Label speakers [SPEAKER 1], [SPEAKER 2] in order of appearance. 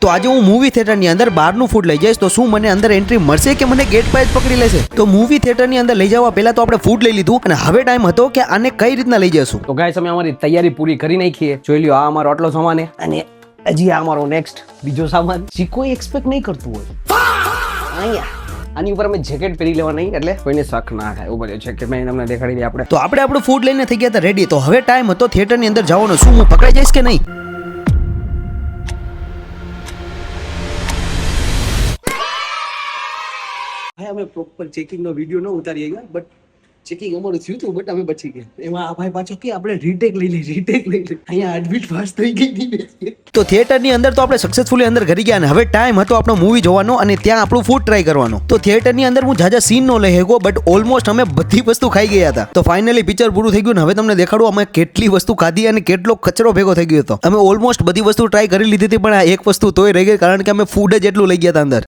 [SPEAKER 1] તો આજે હું મૂવી થિયેટરની અંદર બહારનું ફૂડ લઈ જઈશ તો શું મને અંદર એન્ટ્રી મળશે કે મને ગેટ પર જ પકડી લેશે? તો મૂવી થિયેટરની અંદર લઈ જવા પહેલા તો આપણે ફૂડ લઈ લીધું અને હવે ટાઈમ હતો કે આને કઈ રીતના લઈ જશું.
[SPEAKER 2] તો ગાઈસ અમે અમારી તૈયારી પૂરી કરી નાખી છે. જોઈ લ્યો, આ અમારો આટલો સામાન છે અને હજી આ અમારો નેક્સ્ટ બીજો સામાન જે કોઈ એક્સપેક્ટ નહીં કરતું હોય. અહીંયા આની ઉપર અમે જેકેટ પહેરી લેવા નહીં એટલે કોઈને શક ના થાય. ઉપર જેકેટ મેં તમને દેખાડી દઈએ આપણે.
[SPEAKER 1] તો આપણે આપણું ફૂડ લઈને થઈ ગયા હતા રેડી. તો હવે ટાઈમ હતો થિયેટરની અંદર જવાનો. શું હું પકડાઈ જઈશ કે નહીં?
[SPEAKER 3] ભાઈ અમે પ્રોપર ચેકિંગ નો વિડીયો ન ઉતારી ગયા, બટ ચેકિંગ અમારું થયું હતું, બટ અમે બચી ગયા. એમાં આ ભાઈ પાછો કે આપણે રીટેક લઈ લે. અહીંયા એડમિટ પાસ થઈ ગઈ હતી.
[SPEAKER 1] તો થિયેટરની અંદર તો આપણે સક્સેસફુલી અંદર ઘરી ગયા અને હવે ટાઈમ હતો આપણો મૂવી જોવાનો અને ત્યાં આપણું ફૂડ ટ્રાય કરવાનો. તો થિયેટરની અંદર હું જાજા સીન નો લઈ ગયો, બટ ઓલમોસ્ટ અમે બધી વસ્તુ ખાઈ ગયા હતા. તો ફાઇનલી પિક્ચર પૂરું થઈ ગયું ને હવે તમને દેખાડું અમે કેટલી વસ્તુ ખાધી અને કેટલો કચરો ભેગો થઈ ગયો હતો. અમે ઓલમોસ્ટ બધી વસ્તુ ટ્રાય કરી લીધી હતી, પણ આ એક વસ્તુ તોય રહી ગઈ કારણ કે અમે ફૂડ જ એટલું લઈ ગયા હતા અંદર.